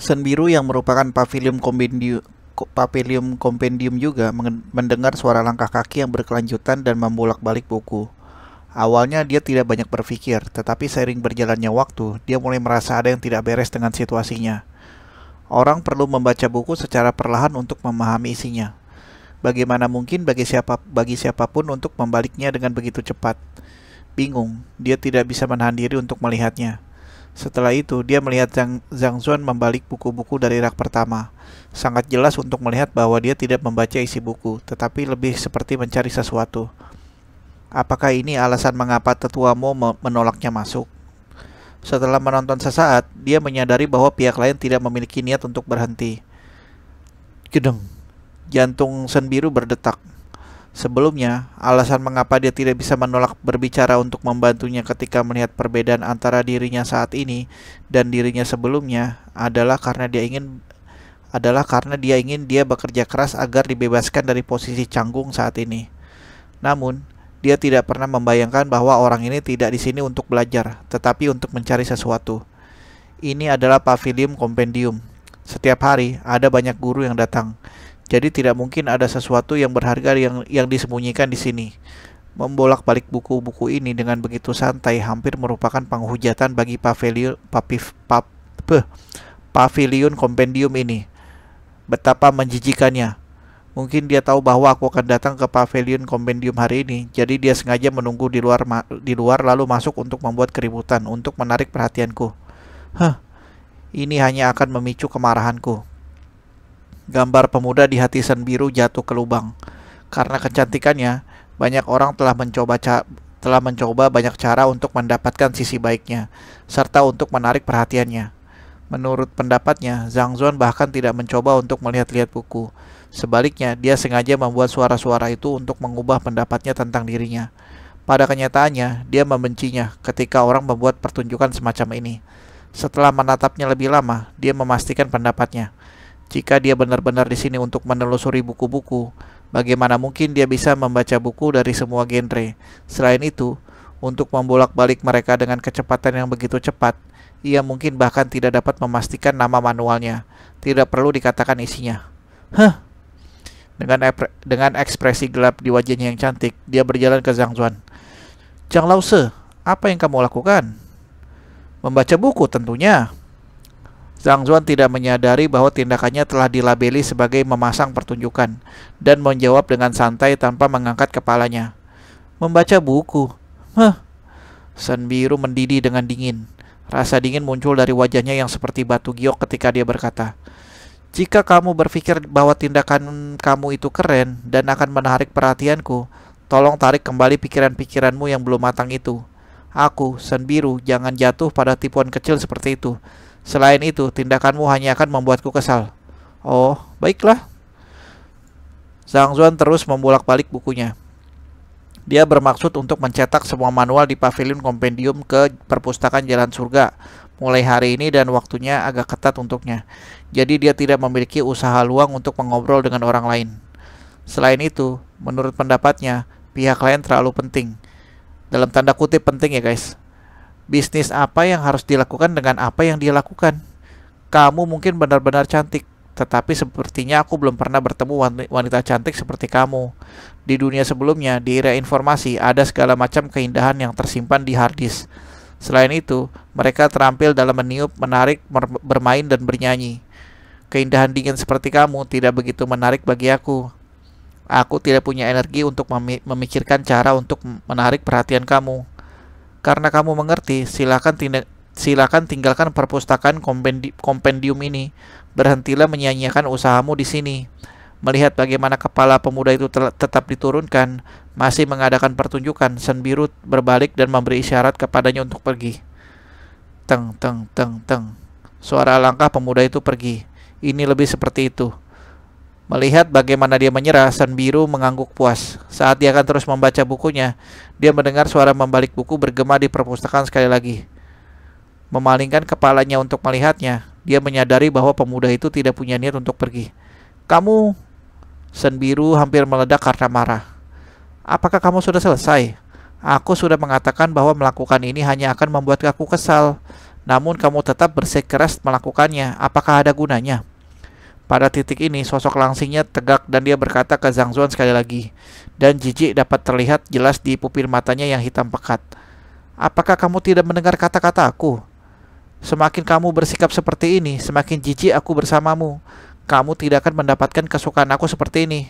Senbiru yang merupakan pavilion kompendium juga mendengar suara langkah kaki yang berkelanjutan dan membolak-balik buku. Awalnya dia tidak banyak berpikir, tetapi seiring berjalannya waktu, dia mulai merasa ada yang tidak beres dengan situasinya. Orang perlu membaca buku secara perlahan untuk memahami isinya. Bagaimana mungkin bagi siapapun untuk membaliknya dengan begitu cepat? Bingung, dia tidak bisa menahan diri untuk melihatnya. Setelah itu, dia melihat Zhang Zuan membalik buku-buku dari rak pertama. Sangat jelas untuk melihat bahwa dia tidak membaca isi buku, tetapi lebih seperti mencari sesuatu. Apakah ini alasan mengapa tetua Mo menolaknya masuk? Setelah menonton sesaat, dia menyadari bahwa pihak lain tidak memiliki niat untuk berhenti. Gedeng, jantung Senbiru berdetak. Sebelumnya, alasan mengapa dia tidak bisa menolak berbicara untuk membantunya ketika melihat perbedaan antara dirinya saat ini dan dirinya sebelumnya adalah karena dia ingin dia bekerja keras agar dibebaskan dari posisi canggung saat ini. Namun, dia tidak pernah membayangkan bahwa orang ini tidak di sini untuk belajar, tetapi untuk mencari sesuatu. Ini adalah pavilion kompendium. Setiap hari ada banyak guru yang datang. Jadi tidak mungkin ada sesuatu yang berharga yang disembunyikan di sini. Membolak-balik buku-buku ini dengan begitu santai hampir merupakan penghujatan bagi pavilion kompendium ini. Betapa menjijikannya. Mungkin dia tahu bahwa aku akan datang ke pavilion kompendium hari ini, jadi dia sengaja menunggu di luar lalu masuk untuk membuat keributan, untuk menarik perhatianku. Ini hanya akan memicu kemarahanku. Gambar pemuda di hati Senbiru jatuh ke lubang. Karena kecantikannya, banyak orang telah mencoba banyak cara untuk mendapatkan sisi baiknya, serta untuk menarik perhatiannya. Menurut pendapatnya, Zhang Zuan bahkan tidak mencoba untuk melihat-lihat buku. Sebaliknya, dia sengaja membuat suara-suara itu untuk mengubah pendapatnya tentang dirinya. Pada kenyataannya, dia membencinya ketika orang membuat pertunjukan semacam ini. Setelah menatapnya lebih lama, dia memastikan pendapatnya. Jika dia benar-benar di sini untuk menelusuri buku-buku, bagaimana mungkin dia bisa membaca buku dari semua genre? Selain itu, untuk membolak-balik mereka dengan kecepatan yang begitu cepat, ia mungkin bahkan tidak dapat memastikan nama manualnya. Tidak perlu dikatakan isinya. Dengan ekspresi gelap di wajahnya yang cantik, dia berjalan ke Zhang Zuan. Zhang Lause, apa yang kamu lakukan? Membaca buku tentunya. Zhang Zuan tidak menyadari bahwa tindakannya telah dilabeli sebagai memasang pertunjukan dan menjawab dengan santai tanpa mengangkat kepalanya. Membaca buku. Senbiru mendidih dengan dingin. Rasa dingin muncul dari wajahnya yang seperti batu giok ketika dia berkata, jika kamu berpikir bahwa tindakan kamu itu keren dan akan menarik perhatianku, tolong tarik kembali pikiran-pikiranmu yang belum matang itu. Aku, Senbiru, jangan jatuh pada tipuan kecil seperti itu. Selain itu, tindakanmu hanya akan membuatku kesal. Oh, baiklah. Zhang Zuan terus membolak-balik bukunya. Dia bermaksud untuk mencetak semua manual di pavilion kompendium ke perpustakaan Jalan Surga. Mulai hari ini dan waktunya agak ketat untuknya. Jadi dia tidak memiliki usaha luang untuk mengobrol dengan orang lain. Selain itu, menurut pendapatnya, pihak lain terlalu penting. Dalam tanda kutip penting ya guys. Bisnis apa yang harus dilakukan dengan apa yang dia lakukan? Kamu mungkin benar-benar cantik, tetapi sepertinya aku belum pernah bertemu wanita cantik seperti kamu. Di dunia sebelumnya, di era informasi, ada segala macam keindahan yang tersimpan di hard disk. Selain itu, mereka terampil dalam meniup, menarik, bermain, dan bernyanyi. Keindahan dingin seperti kamu tidak begitu menarik bagi aku. Aku tidak punya energi untuk memikirkan cara untuk menarik perhatian kamu. Karena kamu mengerti, silakan tinggalkan perpustakaan kompendium ini. Berhentilah menyanyiakan usahamu di sini. Melihat bagaimana kepala pemuda itu tetap diturunkan, masih mengadakan pertunjukan, Senbiru berbalik dan memberi isyarat kepadanya untuk pergi. Teng, teng, teng, teng. Suara langkah pemuda itu pergi. Ini lebih seperti itu. Melihat bagaimana dia menyerah, Senbiru mengangguk puas. Saat dia akan terus membaca bukunya, dia mendengar suara membalik buku bergema di perpustakaan sekali lagi. Memalingkan kepalanya untuk melihatnya, dia menyadari bahwa pemuda itu tidak punya niat untuk pergi. Kamu... Senbiru hampir meledak karena marah. Apakah kamu sudah selesai? Aku sudah mengatakan bahwa melakukan ini hanya akan membuat aku kesal. namun kamu tetap bersikeras melakukannya. Apakah ada gunanya? Pada titik ini, sosok langsingnya tegak dan dia berkata ke Zhang Zuan sekali lagi. Dan jijik dapat terlihat jelas di pupil matanya yang hitam pekat. Apakah kamu tidak mendengar kata-kata aku? Semakin kamu bersikap seperti ini, semakin jijik aku bersamamu. Kamu tidak akan mendapatkan kesukaan aku seperti ini.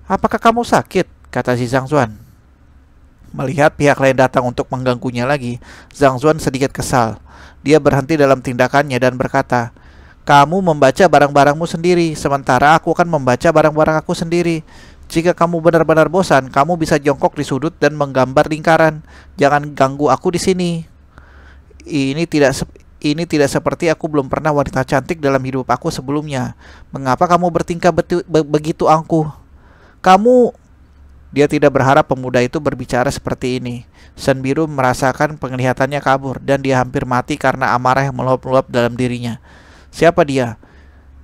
Apakah kamu sakit? Kata si Zhang Zuan. Melihat pihak lain datang untuk mengganggunya lagi, Zhang Zuan sedikit kesal. Dia berhenti dalam tindakannya dan berkata, kamu membaca barang-barangmu sendiri, sementara aku akan membaca barang-barang aku sendiri. Jika kamu benar-benar bosan, kamu bisa jongkok di sudut dan menggambar lingkaran. Jangan ganggu aku di sini. Ini tidak seperti aku belum pernah wanita cantik dalam hidup aku sebelumnya. Mengapa kamu bertingkah begitu angkuh? Dia tidak berharap pemuda itu berbicara seperti ini. Shen Biru merasakan penglihatannya kabur dan dia hampir mati karena amarah yang meluap-luap dalam dirinya. Siapa dia?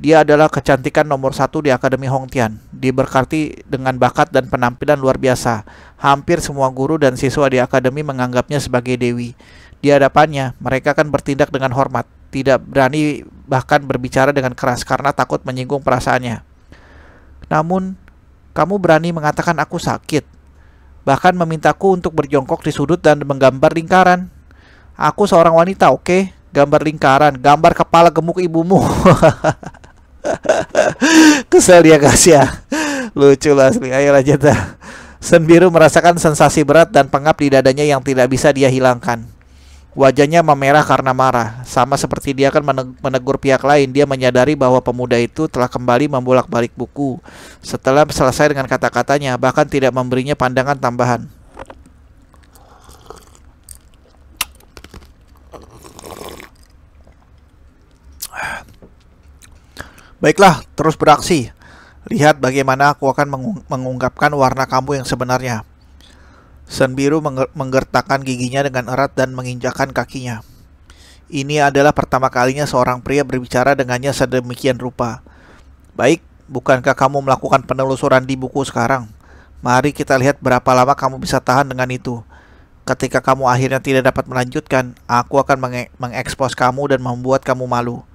Dia adalah kecantikan nomor 1 di Akademi Hongtian. Diberkati dengan bakat dan penampilan luar biasa. Hampir semua guru dan siswa di akademi menganggapnya sebagai dewi. Di hadapannya, mereka akan bertindak dengan hormat, tidak berani bahkan berbicara dengan keras karena takut menyinggung perasaannya. Namun, kamu berani mengatakan aku sakit, bahkan memintaku untuk berjongkok di sudut dan menggambar lingkaran. Aku seorang wanita, oke? Gambar lingkaran, gambar kepala gemuk ibumu. Kesel dia Kasya. Lucu lah asli. Ayo lanjut dah. Shen Biru merasakan sensasi berat dan pengap di dadanya yang tidak bisa dia hilangkan. Wajahnya memerah karena marah. Sama seperti dia akan menegur pihak lain, dia menyadari bahwa pemuda itu telah kembali membolak-balik buku. Setelah selesai dengan kata-katanya, bahkan tidak memberinya pandangan tambahan. Baiklah, terus beraksi. Lihat bagaimana aku akan mengungkapkan warna kamu yang sebenarnya. Shen Biru menggertakkan giginya dengan erat dan menginjakkan kakinya. Ini adalah pertama kalinya seorang pria berbicara dengannya sedemikian rupa. Baik, bukankah kamu melakukan penelusuran di buku sekarang? Mari kita lihat berapa lama kamu bisa tahan dengan itu. Ketika kamu akhirnya tidak dapat melanjutkan, aku akan mengekspos kamu dan membuat kamu malu.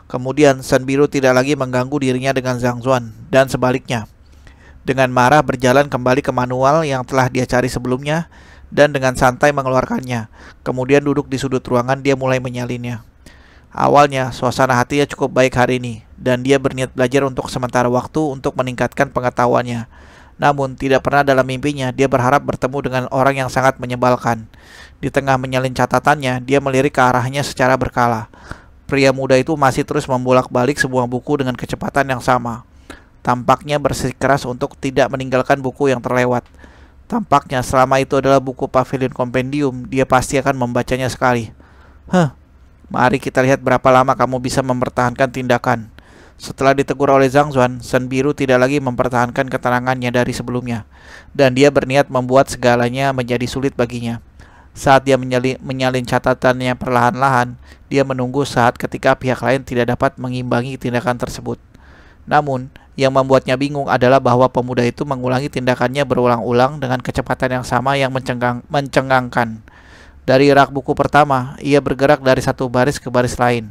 Kemudian Shen Biru tidak lagi mengganggu dirinya dengan Zhang Zuan, dan sebaliknya. Dengan marah berjalan kembali ke manual yang telah dia cari sebelumnya, dan dengan santai mengeluarkannya. Kemudian duduk di sudut ruangan, dia mulai menyalinnya. Awalnya, suasana hatinya cukup baik hari ini, dan dia berniat belajar untuk sementara waktu untuk meningkatkan pengetahuannya. Namun, tidak pernah dalam mimpinya, dia berharap bertemu dengan orang yang sangat menyebalkan. Di tengah menyalin catatannya, dia melirik ke arahnya secara berkala. Pria muda itu masih terus membolak-balik sebuah buku dengan kecepatan yang sama. Tampaknya bersikeras untuk tidak meninggalkan buku yang terlewat. Tampaknya selama itu adalah buku Pavilion Compendium, dia pasti akan membacanya sekali. Mari kita lihat berapa lama kamu bisa mempertahankan tindakan. Setelah ditegur oleh Zhang Zuan, Shen Biru tidak lagi mempertahankan ketenangannya dari sebelumnya, dan dia berniat membuat segalanya menjadi sulit baginya. Saat dia menyalin catatannya perlahan-lahan, dia menunggu saat ketika pihak lain tidak dapat mengimbangi tindakan tersebut. Namun, yang membuatnya bingung adalah bahwa pemuda itu mengulangi tindakannya berulang-ulang dengan kecepatan yang sama yang mencengangkan. Dari rak buku pertama, ia bergerak dari satu baris ke baris lain,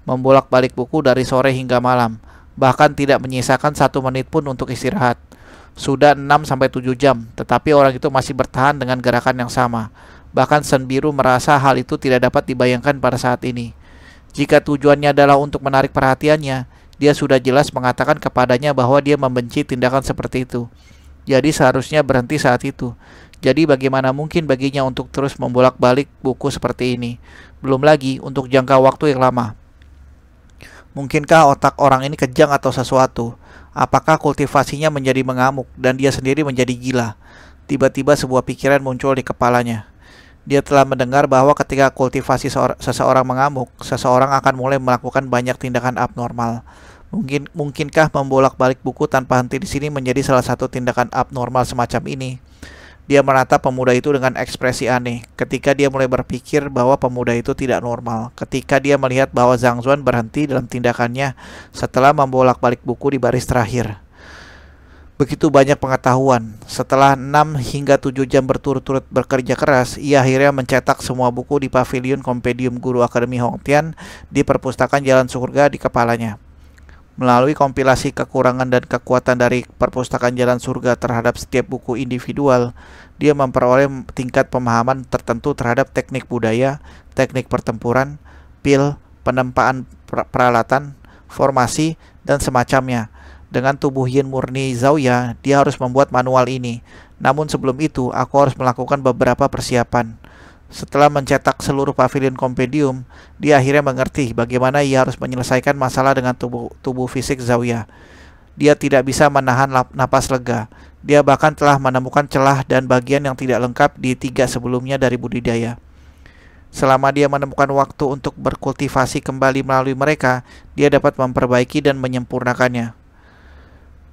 membolak-balik buku dari sore hingga malam, bahkan tidak menyisakan 1 menit pun untuk istirahat. Sudah 6-7 jam, tetapi orang itu masih bertahan dengan gerakan yang sama. Bahkan Shen Biru merasa hal itu tidak dapat dibayangkan pada saat ini. Jika tujuannya adalah untuk menarik perhatiannya, dia sudah jelas mengatakan kepadanya bahwa dia membenci tindakan seperti itu. Jadi seharusnya berhenti saat itu. Jadi bagaimana mungkin baginya untuk terus membolak-balik buku seperti ini? Belum lagi untuk jangka waktu yang lama. Mungkinkah otak orang ini kejang atau sesuatu? Apakah kultivasinya menjadi mengamuk dan dia sendiri menjadi gila? Tiba-tiba sebuah pikiran muncul di kepalanya. Dia telah mendengar bahwa ketika kultivasi seseorang mengamuk, seseorang akan mulai melakukan banyak tindakan abnormal. Mungkinkah membolak-balik buku tanpa henti di sini menjadi salah satu tindakan abnormal semacam ini? Dia menatap pemuda itu dengan ekspresi aneh ketika dia mulai berpikir bahwa pemuda itu tidak normal. Ketika dia melihat bahwa Zhang Zuan berhenti dalam tindakannya setelah membolak-balik buku di baris terakhir. Begitu banyak pengetahuan. Setelah 6 hingga 7 jam berturut-turut bekerja keras, ia akhirnya mencetak semua buku di pavilion Kompendium Guru Akademi Hongtian di perpustakaan Jalan Surga di kepalanya. Melalui kompilasi kekurangan dan kekuatan dari perpustakaan Jalan Surga terhadap setiap buku individual, dia memperoleh tingkat pemahaman tertentu terhadap teknik budaya, teknik pertempuran, pil, penempaan peralatan, formasi, dan semacamnya. Dengan tubuh yin murni Zauya, dia harus membuat manual ini. Namun sebelum itu, aku harus melakukan beberapa persiapan. Setelah mencetak seluruh pavilion kompendium, dia akhirnya mengerti bagaimana ia harus menyelesaikan masalah dengan tubuh fisik Zauya. Dia tidak bisa menahan napas lega. Dia bahkan telah menemukan celah dan bagian yang tidak lengkap di 3 sebelumnya dari budidaya. Selama dia menemukan waktu untuk berkultivasi kembali melalui mereka, dia dapat memperbaiki dan menyempurnakannya.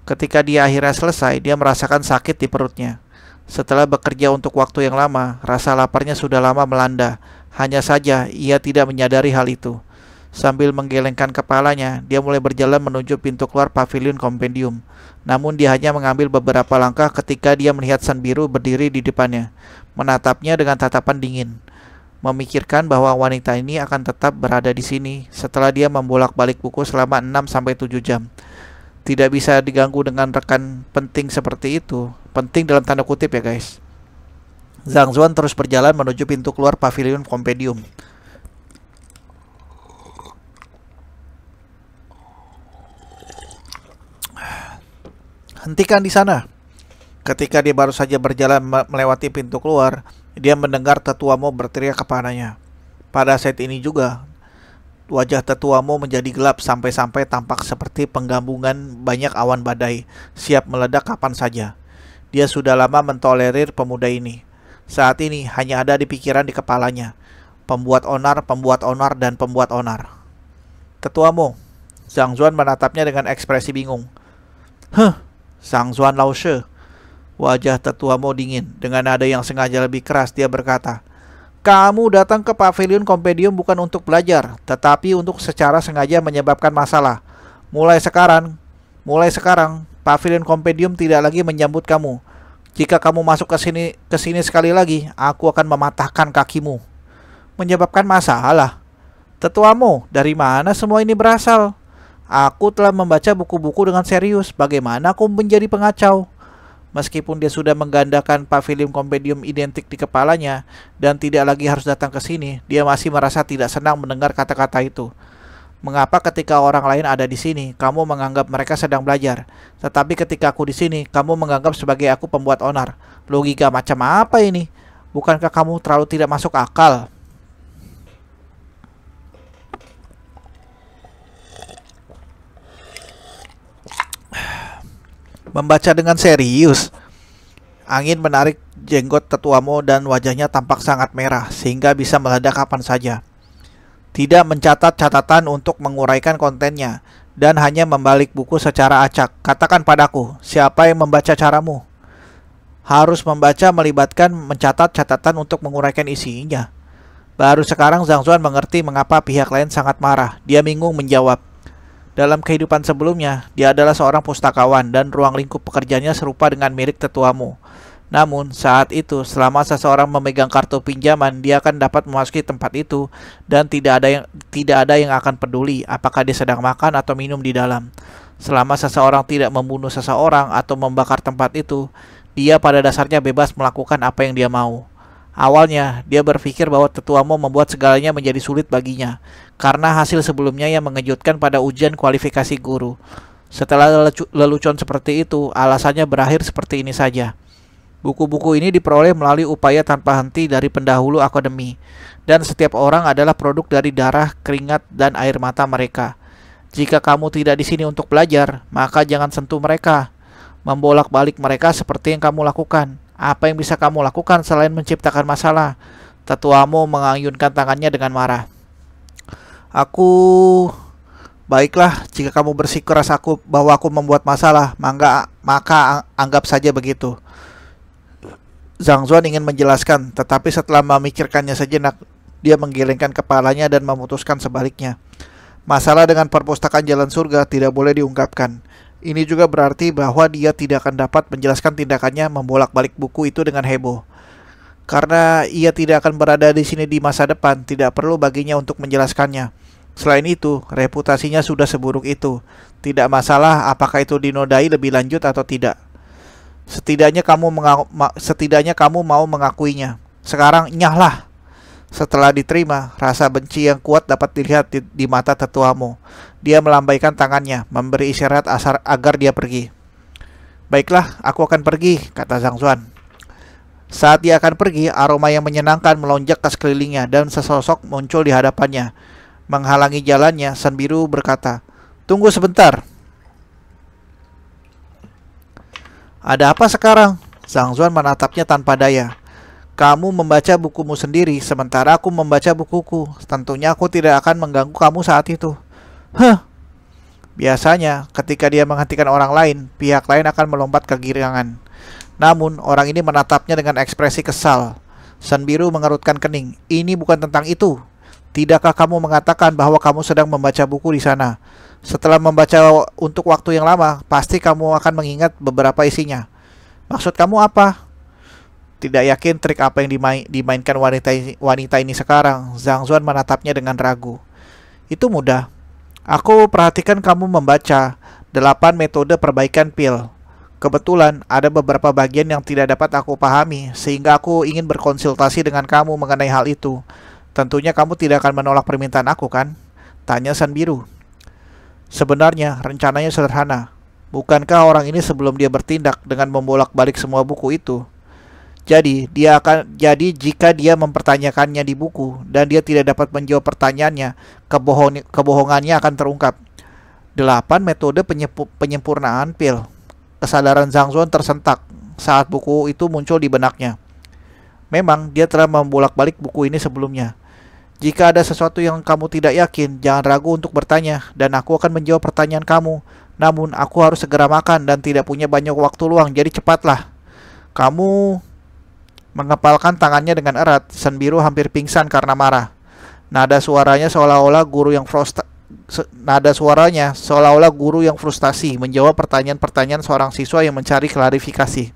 Ketika dia akhirnya selesai, dia merasakan sakit di perutnya. Setelah bekerja untuk waktu yang lama, rasa laparnya sudah lama melanda. Hanya saja, ia tidak menyadari hal itu. Sambil menggelengkan kepalanya, dia mulai berjalan menuju pintu keluar pavilion kompendium. Namun dia hanya mengambil beberapa langkah ketika dia melihat San Biru berdiri di depannya, menatapnya dengan tatapan dingin. Memikirkan bahwa wanita ini akan tetap berada di sini setelah dia membolak-balik buku selama 6-7 jam. Tidak bisa diganggu dengan rekan penting seperti itu. Penting dalam tanda kutip ya guys. Zhang Zuan terus berjalan menuju pintu keluar pavilion kompendium. Hentikan di sana. Ketika dia baru saja berjalan melewati pintu keluar, dia mendengar Tetua Mo berteriak kepadanya. Pada saat ini juga, wajah Tetua Mo menjadi gelap sampai-sampai tampak seperti penggabungan banyak awan badai, siap meledak kapan saja. Dia sudah lama mentolerir pemuda ini. Saat ini hanya ada di pikiran di kepalanya. Pembuat onar, dan pembuat onar. Tetua Mo. Zhang Zuan menatapnya dengan ekspresi bingung. Zhang Zuan Laoshe. Wajah Tetua Mo dingin. Dengan nada yang sengaja lebih keras, dia berkata, "Kamu datang ke pavilion kompendium bukan untuk belajar, tetapi untuk secara sengaja menyebabkan masalah. Mulai sekarang, pavilion kompendium tidak lagi menyambut kamu. Jika kamu masuk ke sini sekali lagi, aku akan mematahkan kakimu." Menyebabkan masalah? Tetua Mo, dari mana semua ini berasal? Aku telah membaca buku-buku dengan serius. Bagaimana aku menjadi pengacau? Meskipun dia sudah menggandakan pavilion kompendium identik di kepalanya dan tidak lagi harus datang ke sini, dia masih merasa tidak senang mendengar kata-kata itu. Mengapa ketika orang lain ada di sini, kamu menganggap mereka sedang belajar, tetapi ketika aku di sini, kamu menganggap sebagai aku pembuat onar? Logika macam apa ini? Bukankah kamu terlalu tidak masuk akal? Membaca dengan serius. Angin menarik jenggot Tetua Mo dan wajahnya tampak sangat merah sehingga bisa meledak kapan saja. Tidak mencatat catatan untuk menguraikan kontennya dan hanya membalik buku secara acak. Katakan padaku, siapa yang membaca caramu? Harus membaca melibatkan mencatat catatan untuk menguraikan isinya. Baru sekarang Zhang Zuan mengerti mengapa pihak lain sangat marah. Dia bingung menjawab. Dalam kehidupan sebelumnya, dia adalah seorang pustakawan dan ruang lingkup pekerjaannya serupa dengan milik Tetua Mo. Namun, saat itu, selama seseorang memegang kartu pinjaman, dia akan dapat memasuki tempat itu dan tidak ada yang akan peduli apakah dia sedang makan atau minum di dalam. Selama seseorang tidak membunuh seseorang atau membakar tempat itu, dia pada dasarnya bebas melakukan apa yang dia mau. Awalnya, dia berpikir bahwa Tetua Mo membuat segalanya menjadi sulit baginya, karena hasil sebelumnya yang mengejutkan pada ujian kualifikasi guru. Setelah lelucon seperti itu, alasannya berakhir seperti ini saja. Buku-buku ini diperoleh melalui upaya tanpa henti dari pendahulu akademi, dan setiap orang adalah produk dari darah, keringat, dan air mata mereka. Jika kamu tidak di sini untuk belajar, maka jangan sentuh mereka. Membolak-balik mereka seperti yang kamu lakukan. Apa yang bisa kamu lakukan selain menciptakan masalah? Tetua Mo mengayunkan tangannya dengan marah. Baiklah, jika kamu bersikeras bahwa aku membuat masalah, maka anggap saja begitu. Zhang Zuan ingin menjelaskan, tetapi setelah memikirkannya sejenak, dia menggelengkan kepalanya dan memutuskan sebaliknya. Masalah dengan perpustakaan Jalan Surga tidak boleh diungkapkan. Ini juga berarti bahwa dia tidak akan dapat menjelaskan tindakannya membolak-balik buku itu dengan heboh. Karena ia tidak akan berada di sini di masa depan, tidak perlu baginya untuk menjelaskannya. Selain itu, reputasinya sudah seburuk itu. Tidak masalah apakah itu dinodai lebih lanjut atau tidak. Setidaknya kamu mau mengakuinya. Sekarang nyahlah. Setelah diterima, rasa benci yang kuat dapat dilihat di mata tetuamu. Dia melambaikan tangannya, memberi isyarat agar dia pergi. Baiklah, aku akan pergi, kata Zhang Zuan. Saat dia akan pergi, aroma yang menyenangkan melonjak ke sekelilingnya dan sesosok muncul di hadapannya. Menghalangi jalannya, Shen Biru berkata, "Tunggu sebentar." "Ada apa sekarang?" Zhang Zuan menatapnya tanpa daya. "Kamu membaca bukumu sendiri, sementara aku membaca bukuku. Tentunya aku tidak akan mengganggu kamu saat itu." Biasanya, ketika dia menghentikan orang lain, pihak lain akan melompat kegirangan. Namun, orang ini menatapnya dengan ekspresi kesal. Shen Biru mengerutkan kening. "Ini bukan tentang itu. Tidakkah kamu mengatakan bahwa kamu sedang membaca buku di sana? Setelah membaca untuk waktu yang lama, pasti kamu akan mengingat beberapa isinya. Maksud kamu apa?" Tidak yakin trik apa yang dimainkan wanita ini sekarang, Zhang Zuan menatapnya dengan ragu. "Itu mudah. Aku perhatikan kamu membaca 8 metode perbaikan pil. Kebetulan ada beberapa bagian yang tidak dapat aku pahami, sehingga aku ingin berkonsultasi dengan kamu mengenai hal itu. Tentunya kamu tidak akan menolak permintaan aku, kan?" tanya Shen Biru. Sebenarnya rencananya sederhana. Bukankah orang ini sebelum dia bertindak dengan membolak-balik semua buku itu? Jadi jika dia mempertanyakannya di buku dan dia tidak dapat menjawab pertanyaannya, kebohongannya akan terungkap. 8 metode penyempurnaan pil. Kesadaran Zhang Zuan tersentak saat buku itu muncul di benaknya. Memang dia telah membolak-balik buku ini sebelumnya. Jika ada sesuatu yang kamu tidak yakin, jangan ragu untuk bertanya, dan aku akan menjawab pertanyaan kamu. Namun, aku harus segera makan dan tidak punya banyak waktu luang, jadi cepatlah. Kamu mengepalkan tangannya dengan erat. Shen Biru hampir pingsan karena marah. Nada suaranya seolah-olah guru yang frustasi menjawab pertanyaan-pertanyaan seorang siswa yang mencari klarifikasi.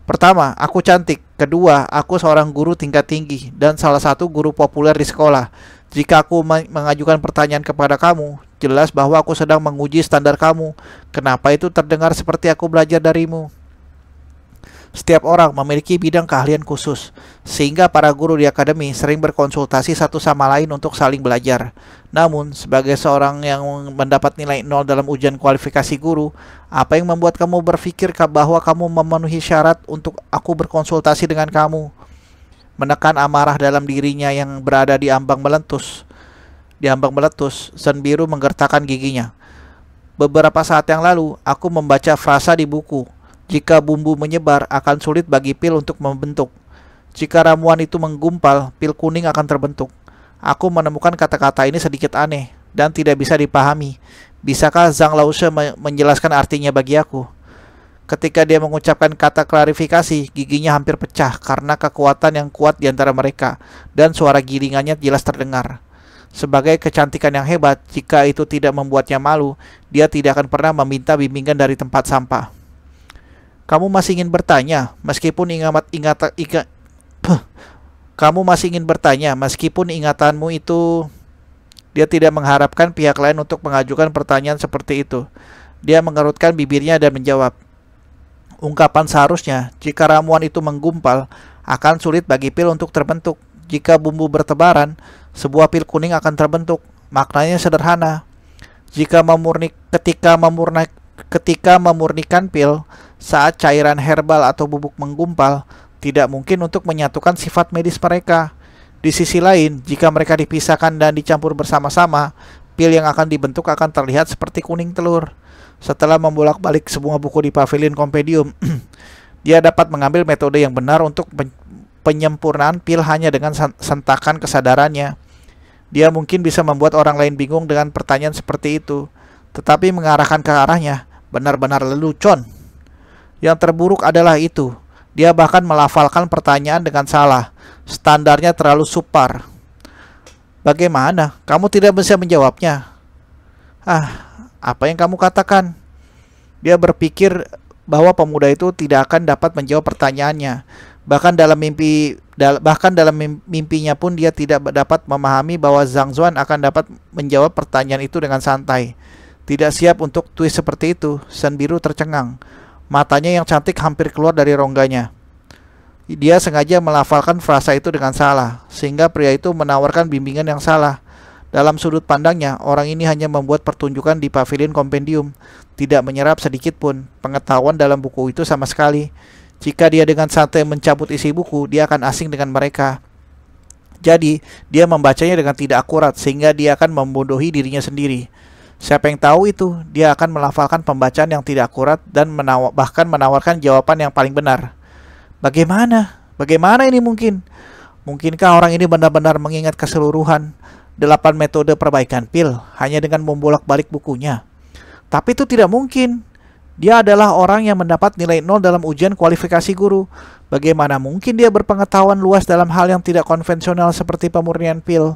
"Pertama, aku cantik. Kedua, aku seorang guru tingkat tinggi dan salah satu guru populer di sekolah. Jika aku mengajukan pertanyaan kepada kamu, jelas bahwa aku sedang menguji standar kamu. Kenapa itu terdengar seperti aku belajar darimu?" Setiap orang memiliki bidang keahlian khusus, sehingga para guru di akademi sering berkonsultasi satu sama lain untuk saling belajar. Namun, sebagai seorang yang mendapat nilai 0 dalam ujian kualifikasi guru, apa yang membuat kamu berpikir bahwa kamu memenuhi syarat untuk aku berkonsultasi dengan kamu? Menekan amarah dalam dirinya yang berada di ambang meletus. Shen Biru menggertakkan giginya. "Beberapa saat yang lalu, aku membaca frasa di buku. Jika bumbu menyebar, akan sulit bagi pil untuk membentuk. Jika ramuan itu menggumpal, pil kuning akan terbentuk. Aku menemukan kata-kata ini sedikit aneh dan tidak bisa dipahami. Bisakah Zhang Laoshe menjelaskan artinya bagi aku?" Ketika dia mengucapkan kata klarifikasi, giginya hampir pecah karena kekuatan yang kuat di antara mereka, dan suara giringannya jelas terdengar. Sebagai kecantikan yang hebat, jika itu tidak membuatnya malu, dia tidak akan pernah meminta bimbingan dari tempat sampah. Kamu masih ingin bertanya, meskipun ingatanmu itu. Dia tidak mengharapkan pihak lain untuk mengajukan pertanyaan seperti itu. Dia mengerutkan bibirnya dan menjawab. Ungkapan seharusnya, jika ramuan itu menggumpal, akan sulit bagi pil untuk terbentuk. Jika bumbu bertebaran, sebuah pil kuning akan terbentuk. Maknanya sederhana. Ketika memurnikan pil, saat cairan herbal atau bubuk menggumpal, tidak mungkin untuk menyatukan sifat medis mereka. Di sisi lain, jika mereka dipisahkan dan dicampur bersama-sama, pil yang akan dibentuk akan terlihat seperti kuning telur. Setelah membolak-balik semua buku di Pavilion Compendium, dia dapat mengambil metode yang benar untuk penyempurnaan pil hanya dengan sentakan kesadarannya. Dia mungkin bisa membuat orang lain bingung dengan pertanyaan seperti itu, tetapi mengarahkan ke arahnya benar-benar lelucon. Yang terburuk adalah itu, dia bahkan melafalkan pertanyaan dengan salah. Standarnya terlalu supar. Bagaimana? Kamu tidak bisa menjawabnya. Apa yang kamu katakan? Dia berpikir bahwa pemuda itu tidak akan dapat menjawab pertanyaannya. Bahkan dalam mimpinya pun dia tidak dapat memahami bahwa Zhang Zuan akan dapat menjawab pertanyaan itu dengan santai. Tidak siap untuk twist seperti itu, Shen Biru tercengang. Matanya yang cantik hampir keluar dari rongganya. Dia sengaja melafalkan frasa itu dengan salah, sehingga pria itu menawarkan bimbingan yang salah. Dalam sudut pandangnya, orang ini hanya membuat pertunjukan di pavilion kompendium, tidak menyerap sedikit pun pengetahuan dalam buku itu sama sekali. Jika dia dengan santai mencabut isi buku, dia akan asing dengan mereka. Jadi, dia membacanya dengan tidak akurat, sehingga dia akan membodohi dirinya sendiri. Siapa yang tahu itu, dia akan melafalkan pembacaan yang tidak akurat dan bahkan menawarkan jawaban yang paling benar. Bagaimana? Bagaimana ini mungkin? Mungkinkah orang ini benar-benar mengingat keseluruhan 8 metode perbaikan pil hanya dengan membolak-balik bukunya? Tapi itu tidak mungkin. Dia adalah orang yang mendapat nilai 0 dalam ujian kualifikasi guru. Bagaimana mungkin dia berpengetahuan luas dalam hal yang tidak konvensional seperti pemurnian pil?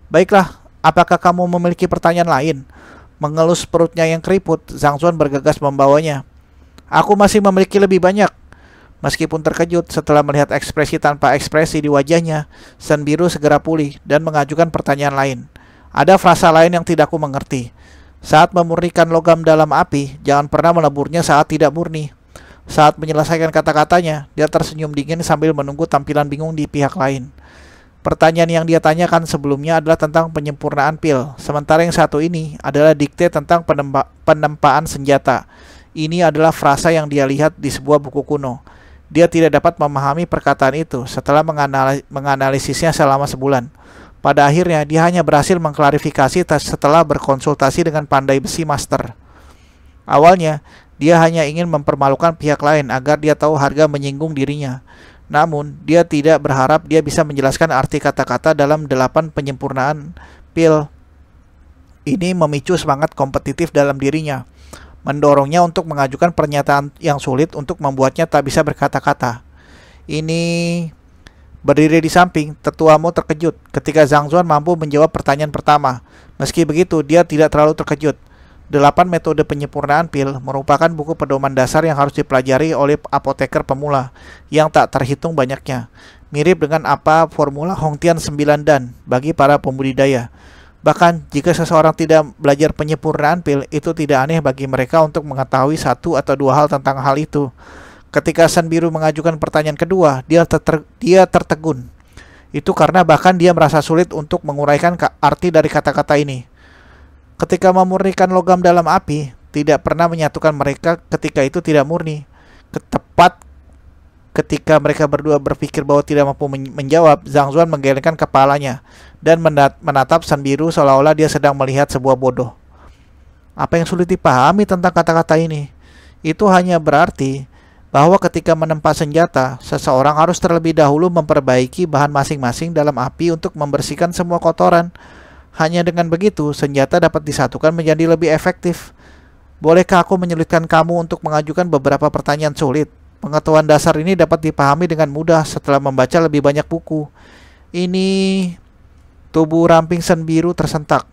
Baiklah, apakah kamu memiliki pertanyaan lain? Mengelus perutnya yang keriput, Zhang Zuan bergegas membawanya. Aku masih memiliki lebih banyak. Meskipun terkejut setelah melihat ekspresi tanpa ekspresi di wajahnya, Shen Biru segera pulih dan mengajukan pertanyaan lain. Ada frasa lain yang tidak aku mengerti. Saat memurnikan logam dalam api, jangan pernah meleburnya saat tidak murni. Saat menyelesaikan kata-katanya, dia tersenyum dingin sambil menunggu tampilan bingung di pihak lain. Pertanyaan yang dia tanyakan sebelumnya adalah tentang penyempurnaan pil, sementara yang satu ini adalah dikte tentang penempaan senjata. Ini adalah frasa yang dia lihat di sebuah buku kuno. Dia tidak dapat memahami perkataan itu setelah menganalisisnya selama sebulan. Pada akhirnya, dia hanya berhasil mengklarifikasi setelah berkonsultasi dengan pandai besi master. Awalnya, dia hanya ingin mempermalukan pihak lain agar dia tahu harga menyinggung dirinya. Namun, dia tidak berharap dia bisa menjelaskan arti kata-kata dalam 8 penyempurnaan pil. Ini memicu semangat kompetitif dalam dirinya, mendorongnya untuk mengajukan pernyataan yang sulit untuk membuatnya tak bisa berkata-kata. Ini berdiri di samping, tetuamu terkejut ketika Zhang Zuan mampu menjawab pertanyaan pertama. Meski begitu, dia tidak terlalu terkejut. 8 metode penyempurnaan pil merupakan buku pedoman dasar yang harus dipelajari oleh apoteker pemula yang tak terhitung banyaknya. Mirip dengan apa formula Hongtian 9 dan bagi para pembudidaya. Bahkan, jika seseorang tidak belajar penyempurnaan pil, itu tidak aneh bagi mereka untuk mengetahui 1 atau 2 hal tentang hal itu. Ketika Shen Biru mengajukan pertanyaan kedua, dia tertegun. Itu karena bahkan dia merasa sulit untuk menguraikan arti dari kata-kata ini. Ketika memurnikan logam dalam api, tidak pernah menyatukan mereka ketika itu tidak murni. Tepat ketika mereka berdua berpikir bahwa tidak mampu menjawab, Zhang Zuan menggelengkan kepalanya dan menatap Shen Biru seolah-olah dia sedang melihat sebuah bodoh. Apa yang sulit dipahami tentang kata-kata ini? Itu hanya berarti bahwa ketika menempa senjata, seseorang harus terlebih dahulu memperbaiki bahan masing-masing dalam api untuk membersihkan semua kotoran. Hanya dengan begitu, senjata dapat disatukan menjadi lebih efektif. Bolehkah aku menyulitkan kamu untuk mengajukan beberapa pertanyaan sulit? Pengetahuan dasar ini dapat dipahami dengan mudah setelah membaca lebih banyak buku. Ini... Tubuh ramping Shen Biru tersentak.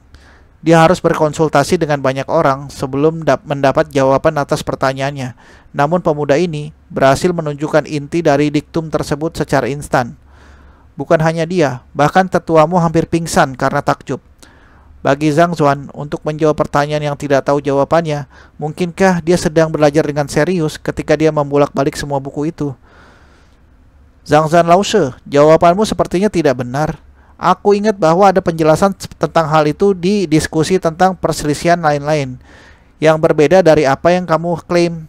Dia harus berkonsultasi dengan banyak orang sebelum mendapat jawaban atas pertanyaannya. Namun pemuda ini berhasil menunjukkan inti dari diktum tersebut secara instan. Bukan hanya dia, bahkan tetuamu hampir pingsan karena takjub. Bagi Zhang Zuan, untuk menjawab pertanyaan yang tidak tahu jawabannya, mungkinkah dia sedang belajar dengan serius ketika dia membolak-balik semua buku itu? Zhang Zuan Lause, jawabanmu sepertinya tidak benar. Aku ingat bahwa ada penjelasan tentang hal itu di diskusi tentang perselisihan lain-lain. Yang berbeda dari apa yang kamu klaim.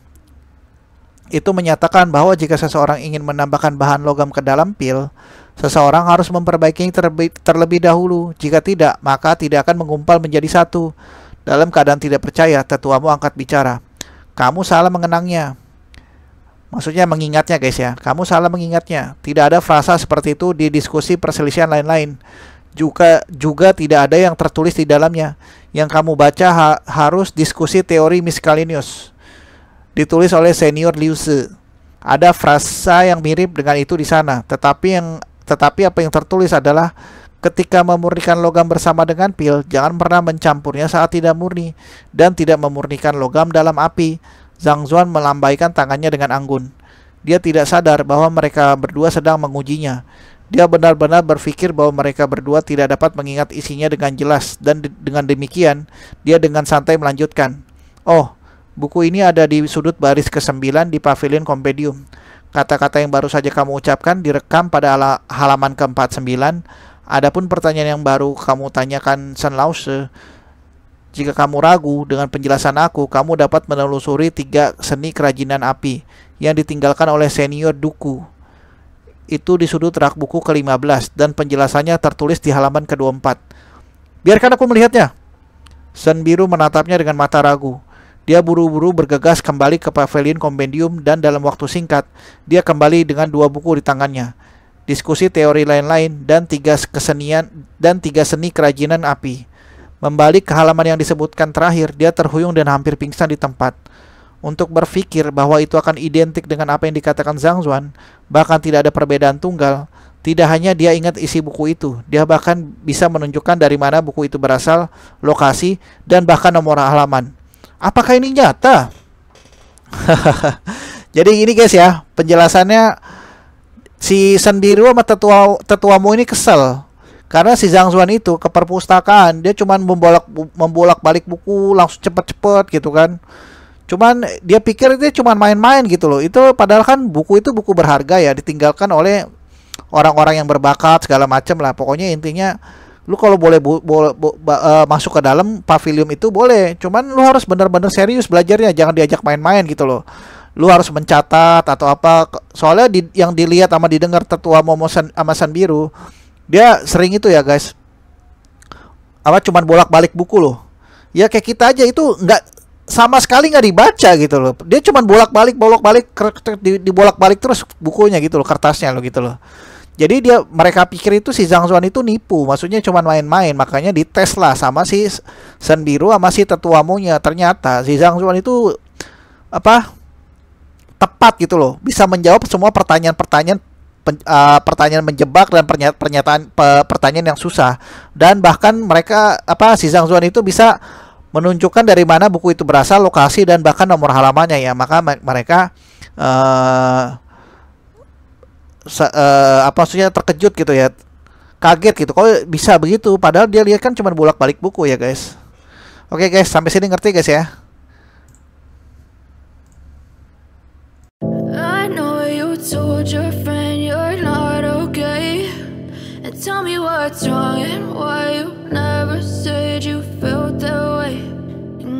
Itu menyatakan bahwa jika seseorang ingin menambahkan bahan logam ke dalam pil, seseorang harus memperbaikinya terlebih dahulu. Jika tidak, maka tidak akan menggumpal menjadi satu. Dalam keadaan tidak percaya, tetuamu angkat bicara. Kamu salah mengenangnya. Maksudnya mengingatnya guys ya. Kamu salah mengingatnya. Tidak ada frasa seperti itu di diskusi perselisihan lain-lain. Juga tidak ada yang tertulis di dalamnya. Yang kamu baca harus diskusi teori miscellaneous. Ditulis oleh senior Liu Shi. Ada frasa yang mirip dengan itu di sana. Tetapi apa yang tertulis adalah ketika memurnikan logam bersama dengan pil, jangan pernah mencampurnya saat tidak murni dan tidak memurnikan logam dalam api. Zhang Zuan melambaikan tangannya dengan anggun. Dia tidak sadar bahwa mereka berdua sedang mengujinya. Dia benar-benar berpikir bahwa mereka berdua tidak dapat mengingat isinya dengan jelas, dan dengan demikian, dia dengan santai melanjutkan. Oh, buku ini ada di sudut baris ke-9 di Pavilion Compendium. Kata-kata yang baru saja kamu ucapkan direkam pada halaman ke-49. Adapun pertanyaan yang baru kamu tanyakan Chen Lause, jika kamu ragu dengan penjelasan aku, kamu dapat menelusuri 3 seni kerajinan api yang ditinggalkan oleh senior Duku. Itu di sudut rak buku ke-15 dan penjelasannya tertulis di halaman ke-24. Biarkan aku melihatnya. Shen Biru menatapnya dengan mata ragu. Dia buru-buru bergegas kembali ke Pavilion Compendium dan dalam waktu singkat, dia kembali dengan 2 buku di tangannya. Diskusi teori lain-lain dan 3 seni kerajinan api. Membalik ke halaman yang disebutkan terakhir, dia terhuyung dan hampir pingsan di tempat. Untuk berpikir bahwa itu akan identik dengan apa yang dikatakan Zhang Zuan, bahkan tidak ada perbedaan tunggal. Tidak hanya dia ingat isi buku itu, dia bahkan bisa menunjukkan dari mana buku itu berasal, lokasi, dan bahkan nomor halaman. Apakah ini nyata? Jadi ini guys ya, penjelasannya si Shen Biru sama tetuamu ini kesel. Karena si Zhang Zuan itu ke perpustakaan, dia cuman membolak-balik buku langsung cepet-cepet gitu kan. Cuman dia pikir itu cuman main-main gitu loh. Itu padahal kan buku itu buku berharga ya, ditinggalkan oleh orang-orang yang berbakat segala macam lah. Pokoknya intinya lu kalau boleh masuk ke dalam pavilion itu boleh. Cuman lu harus benar-benar serius belajarnya, jangan diajak main-main gitu loh. Lu harus mencatat atau apa. Soalnya yang dilihat sama didengar tetua sama Shen Biru, dia sering itu ya guys, apa cuman bolak-balik buku loh. Ya kayak kita aja itu nggak sama sekali nggak dibaca gitu loh. Dia cuman bolak-balik dibolak-balik terus bukunya gitu loh, kertasnya loh gitu loh. Jadi mereka pikir itu si Zhang Zuan itu nipu, maksudnya cuman main-main, makanya dites lah sama si Shen Biru sama si tetuamunya. Ternyata si Zhang Zuan itu apa tepat gitu loh, bisa menjawab semua pertanyaan menjebak dan pertanyaan yang susah, dan bahkan si Zhang Zuan itu bisa menunjukkan dari mana buku itu berasal, lokasi, dan bahkan nomor halamannya ya. Maka mereka maksudnya terkejut gitu ya, kaget gitu, kok bisa begitu, padahal dia lihat kan cuma bolak-balik buku ya guys. Oke guys, sampai sini ngerti guys ya. Tell me what's wrong and why you never said you felt that way.